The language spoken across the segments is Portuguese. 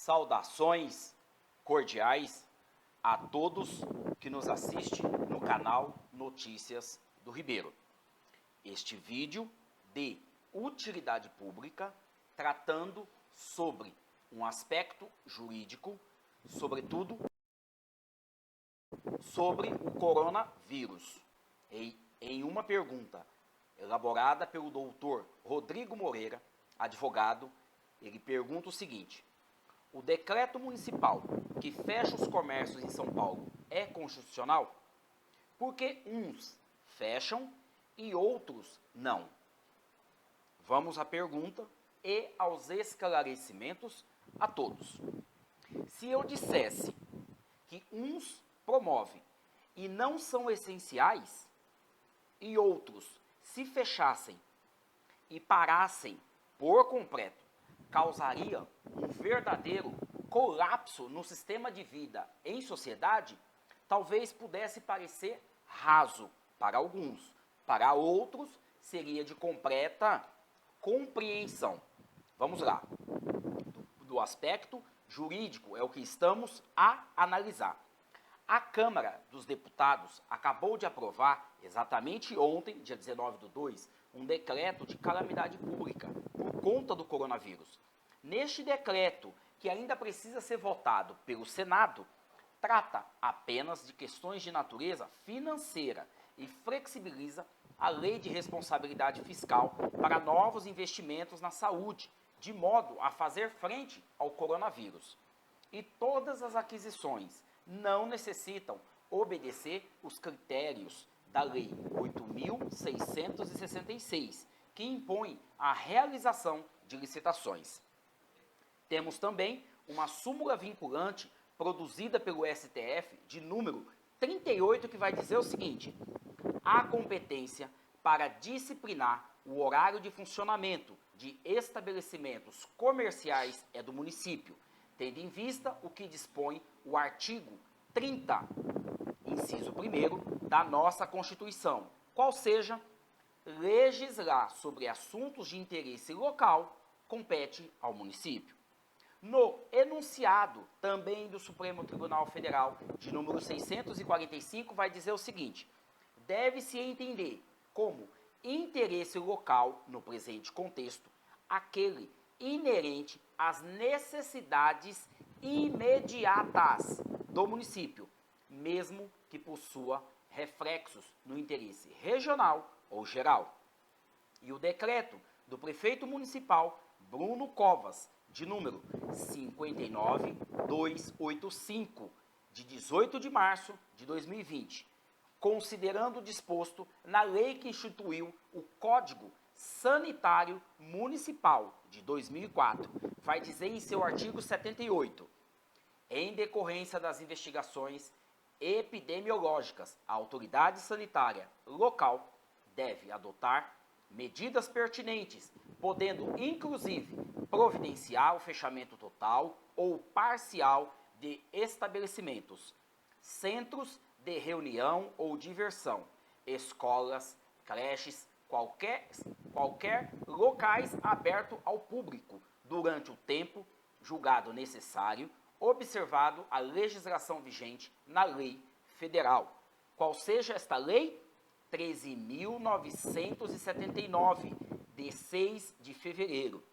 Saudações cordiais a todos que nos assistem no canal Notícias do Ribeiro. Este vídeo de utilidade pública tratando sobre um aspecto jurídico, sobretudo sobre o coronavírus. Em uma pergunta elaborada pelo doutor Rodrigo Moreira, advogado, ele pergunta o seguinte: o decreto municipal que fecha os comércios em São Paulo é constitucional? Por que uns fecham e outros não? Vamos à pergunta e aos esclarecimentos a todos. Se eu dissesse que uns promovem e não são essenciais, e outros, se fechassem e parassem por completo, causaria um verdadeiro colapso no sistema de vida em sociedade, talvez pudesse parecer raso para alguns, para outros seria de completa compreensão. Vamos lá. Do aspecto jurídico é o que estamos a analisar. A Câmara dos Deputados acabou de aprovar, exatamente ontem, dia 19/2, um decreto de calamidade pública por conta do coronavírus. Neste decreto, que ainda precisa ser votado pelo Senado, trata apenas de questões de natureza financeira e flexibiliza a Lei de Responsabilidade Fiscal para novos investimentos na saúde, de modo a fazer frente ao coronavírus. E todas as aquisições não necessitam obedecer os critérios da Lei 8.666, que impõe a realização de licitações. Temos também uma súmula vinculante produzida pelo STF de número 38, que vai dizer o seguinte: a competência para disciplinar o horário de funcionamento de estabelecimentos comerciais é do município, tendo em vista o que dispõe o artigo 30, inciso 1º, da nossa Constituição, qual seja, legislar sobre assuntos de interesse local compete ao município. No enunciado também do Supremo Tribunal Federal, de número 645, vai dizer o seguinte: deve-se entender como interesse local, no presente contexto, aquele inerente às necessidades imediatas do município, mesmo que possua reflexos no interesse regional ou geral. E o decreto do prefeito municipal Bruno Covas, de número 59285, de 18 de março de 2020, considerando o disposto na lei que instituiu o Código Sanitário Municipal de 2004, vai dizer em seu artigo 78, em decorrência das investigações epidemiológicas, a autoridade sanitária local deve adotar medidas pertinentes, podendo inclusive providenciar o fechamento total ou parcial de estabelecimentos, centros de reunião ou diversão, escolas, creches, qualquer locais abertos ao público durante o tempo julgado necessário, observado a legislação vigente na lei federal. Qual seja esta lei? 13.979, de 6 de fevereiro,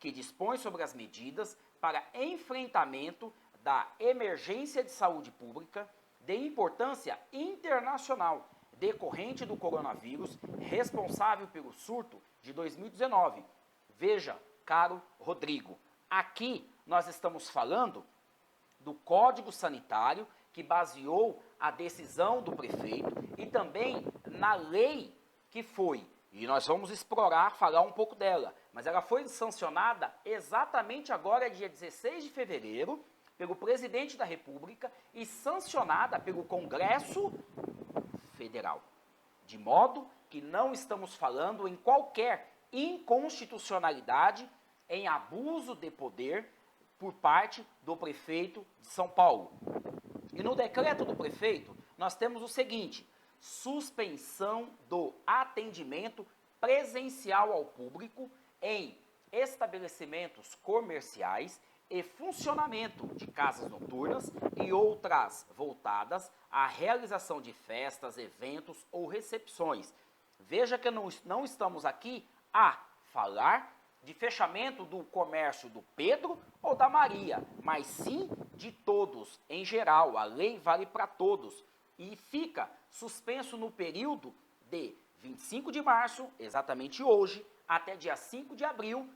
que dispõe sobre as medidas para enfrentamento da emergência de saúde pública de importância internacional decorrente do coronavírus, responsável pelo surto de 2019. Veja, caro Rodrigo, aqui nós estamos falando do Código Sanitário, que baseou a decisão do prefeito, e também na lei que foi, e nós vamos explorar, falar um pouco dela, mas ela foi sancionada exatamente agora, dia 16 de fevereiro, pelo presidente da República e sancionada pelo Congresso Federal. De modo que não estamos falando em qualquer inconstitucionalidade, em abuso de poder por parte do prefeito de São Paulo. E no decreto do prefeito, nós temos o seguinte: suspensão do atendimento presencial ao público em estabelecimentos comerciais e funcionamento de casas noturnas e outras voltadas à realização de festas, eventos ou recepções. Veja que não estamos aqui a falar de fechamento do comércio do Pedro ou da Maria, mas sim de todos, em geral. A lei vale para todos e fica suspenso no período de 25 de março, exatamente hoje, até dia 5 de abril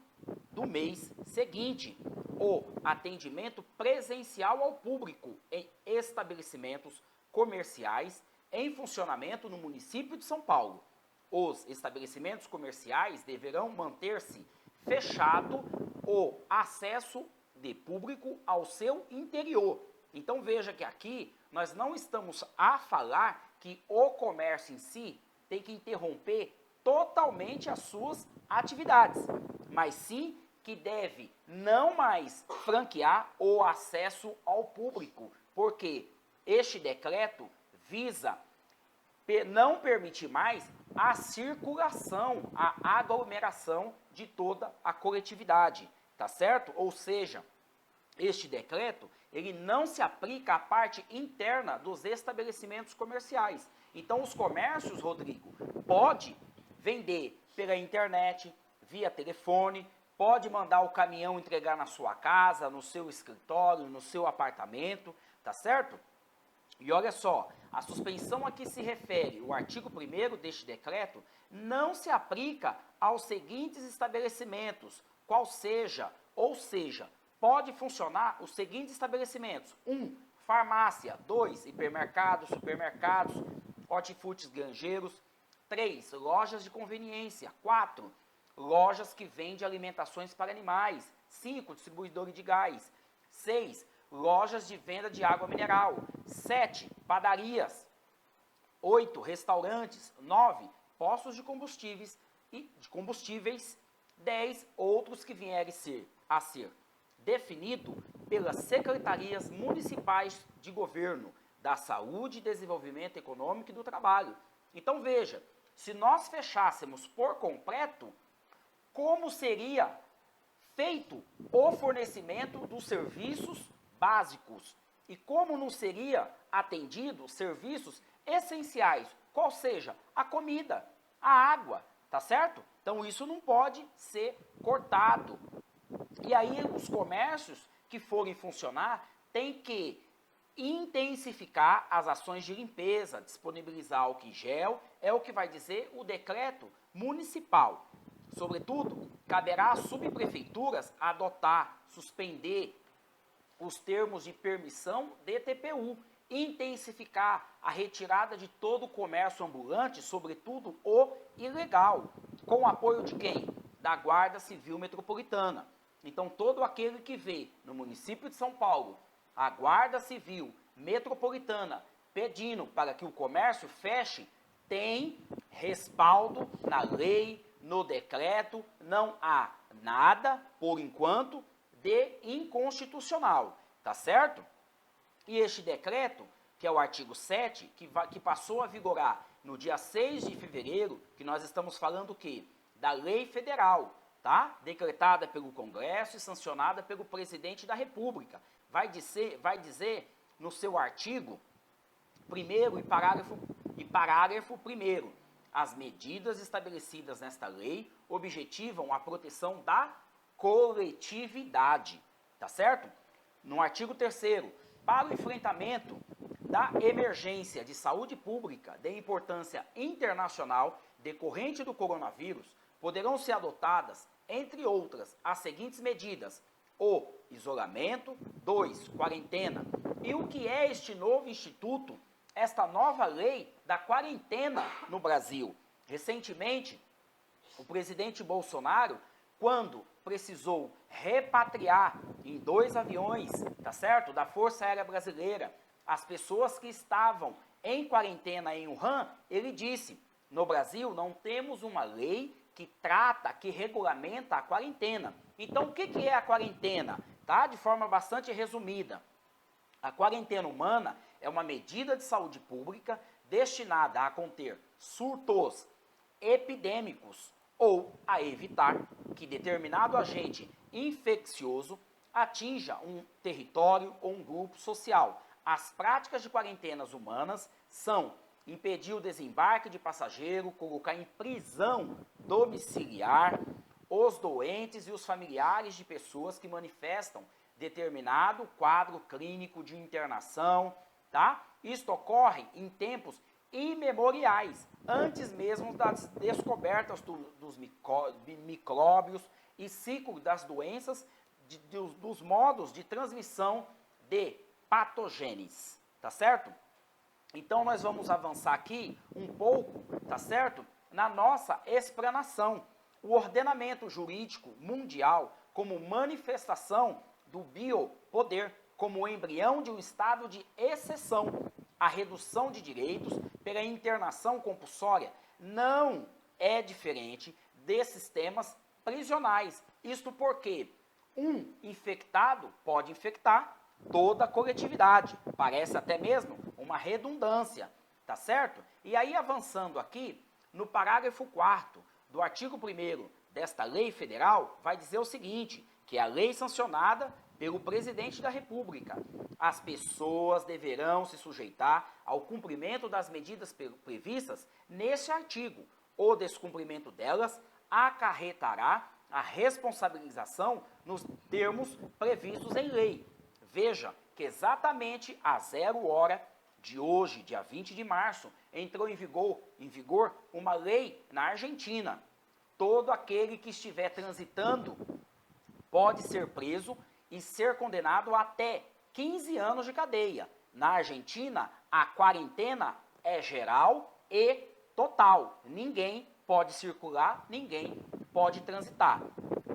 do mês seguinte. O atendimento presencial ao público em estabelecimentos comerciais em funcionamento no município de São Paulo. Os estabelecimentos comerciais deverão manter-se fechado o acesso de público ao seu interior. Então veja que aqui nós não estamos a falar que o comércio em si tem que interromper totalmente as suas atividades, mas sim que deve não mais franquear o acesso ao público, porque este decreto visa não permitir mais a circulação, a aglomeração de toda a coletividade, tá certo? Ou seja, este decreto, ele não se aplica à parte interna dos estabelecimentos comerciais. Então, os comércios, Rodrigo, pode vender pela internet, via telefone, pode mandar o caminhão entregar na sua casa, no seu escritório, no seu apartamento, tá certo? E olha só, a suspensão a que se refere o artigo 1º deste decreto não se aplica aos seguintes estabelecimentos, ou seja, pode funcionar os seguintes estabelecimentos: 1. Farmácia. 2. Hipermercados, supermercados, hortifrutis granjeiros. 3. Lojas de conveniência. 4. Lojas que vendem alimentações para animais. 5. Distribuidores de gás. 6. Lojas de venda de água mineral. 7. Padarias. 8. Restaurantes. 9. Postos de combustíveis. 10. Outros que vierem a ser definido pelas secretarias municipais de governo da Saúde, Desenvolvimento Econômico e do Trabalho. Então veja, se nós fechássemos por completo, como seria feito o fornecimento dos serviços básicos e como não seria atendido serviços essenciais, qual seja a comida, a água, tá certo? Então isso não pode ser cortado. E aí os comércios que forem funcionar têm que intensificar as ações de limpeza, disponibilizar álcool em gel, é o que vai dizer o decreto municipal. Sobretudo, caberá às subprefeituras adotar, suspender os termos de permissão de TPU, intensificar a retirada de todo o comércio ambulante, sobretudo o ilegal, com o apoio de quem? Da Guarda Civil Metropolitana. Então, todo aquele que vê no município de São Paulo a Guarda Civil Metropolitana pedindo para que o comércio feche, tem respaldo na lei, no decreto, não há nada, por enquanto, de inconstitucional, tá certo? E este decreto, que é o artigo 7, que passou a vigorar no dia 6 de fevereiro, que nós estamos falando o quê? Da lei federal, tá? Decretada pelo Congresso e sancionada pelo presidente da República. Vai dizer no seu artigo 1º e parágrafo 1º, as medidas estabelecidas nesta lei objetivam a proteção da coletividade, tá certo? No artigo 3º, para o enfrentamento da emergência de saúde pública de importância internacional decorrente do coronavírus, poderão ser adotadas, entre outras, as seguintes medidas: o isolamento, 2, quarentena. E o que é este novo instituto, esta nova lei da quarentena no Brasil? Recentemente, o presidente Bolsonaro, quando precisou repatriar em 2 aviões, tá certo, da Força Aérea Brasileira, as pessoas que estavam em quarentena em Wuhan, ele disse: no Brasil não temos uma lei que trata, que regulamenta a quarentena. Então, o que é a quarentena? Tá? De forma bastante resumida, a quarentena humana é uma medida de saúde pública destinada a conter surtos epidêmicos ou a evitar que determinado agente infeccioso atinja um território ou um grupo social. As práticas de quarentenas humanas são impedir o desembarque de passageiro, colocar em prisão domiciliar os doentes e os familiares de pessoas que manifestam determinado quadro clínico de internação, tá? Isto ocorre em tempos imemoriais, antes mesmo das descobertas dos micróbios e ciclo das doenças, dos modos de transmissão de patogênios, tá certo? Então, nós vamos avançar aqui um pouco, tá certo? Na nossa explanação. O ordenamento jurídico mundial como manifestação do biopoder, como o embrião de um estado de exceção, a redução de direitos pela internação compulsória não é diferente desses sistemas prisionais. Isto porque um infectado pode infectar toda a coletividade. Parece até mesmo uma redundância, tá certo? E aí, avançando aqui, no parágrafo 4º do artigo 1º desta lei federal, vai dizer o seguinte, que é a lei sancionada pelo presidente da República. As pessoas deverão se sujeitar ao cumprimento das medidas previstas neste artigo. O descumprimento delas acarretará a responsabilização nos termos previstos em lei. Veja que exatamente às 0 hora de hoje, dia 20 de março, entrou em vigor uma lei na Argentina. Todo aquele que estiver transitando pode ser preso e ser condenado a até 15 anos de cadeia. Na Argentina, a quarentena é geral e total. Ninguém pode circular, ninguém pode transitar.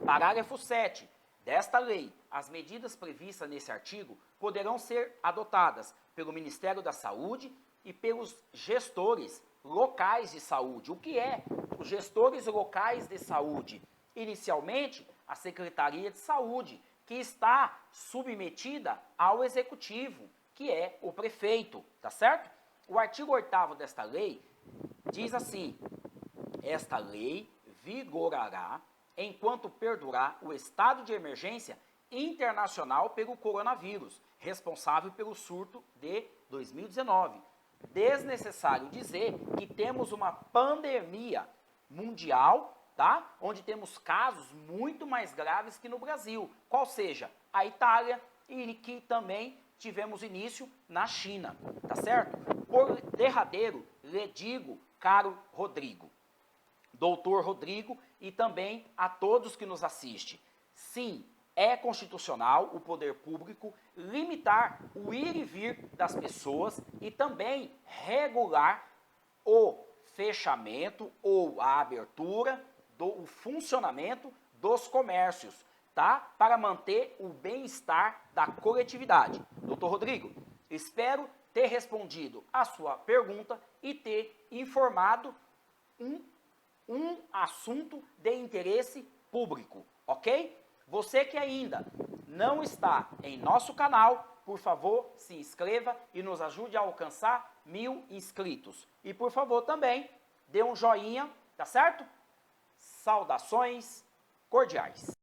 Parágrafo 7 desta lei. As medidas previstas nesse artigo poderão ser adotadas pelo Ministério da Saúde e pelos gestores locais de saúde. O que é os gestores locais de saúde? Inicialmente, a Secretaria de Saúde, que está submetida ao Executivo, que é o prefeito, tá certo? O artigo 8º desta lei diz assim: esta lei vigorará enquanto perdurar o estado de emergência internacional pelo coronavírus, responsável pelo surto de 2019. Desnecessário dizer que temos uma pandemia mundial, tá? Onde temos casos muito mais graves que no Brasil, qual seja a Itália, e que também tivemos início na China, tá certo? Por derradeiro, lhe digo, caro Rodrigo, doutor Rodrigo, e também a todos que nos assistem, sim, é constitucional o poder público limitar o ir e vir das pessoas e também regular o fechamento ou a abertura o funcionamento dos comércios, tá? Para manter o bem-estar da coletividade. Doutor Rodrigo, espero ter respondido a sua pergunta e ter informado um assunto de interesse público, ok? Você que ainda não está em nosso canal, por favor, se inscreva e nos ajude a alcançar 1000 inscritos. E por favor também, dê um joinha, tá certo? Saudações cordiais.